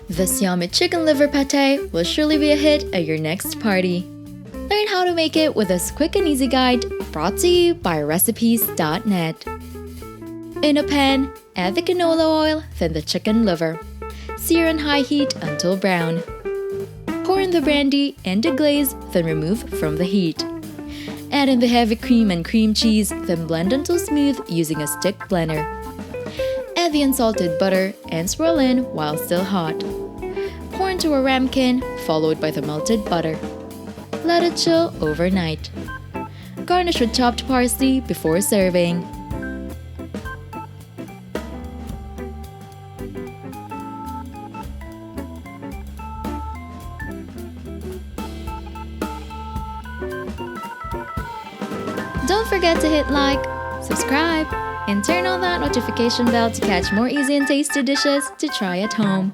This yummy chicken liver pate will surely be a hit at your next party. Learn how to make it with this quick and easy guide brought to you by recipes.net. In a pan, add the canola oil, then the chicken liver. Sear on high heat until brown. Pour in the brandy and deglaze, then remove from the heat. Add in the heavy cream and cream cheese, then blend until smooth using a stick blender. Add the unsalted butter and swirl in while still hot. Pour into a ramekin, followed by the melted butter. Let it chill overnight. Garnish with chopped parsley before serving. Don't forget to hit like, subscribe, and turn on that notification bell to catch more easy and tasty dishes to try at home.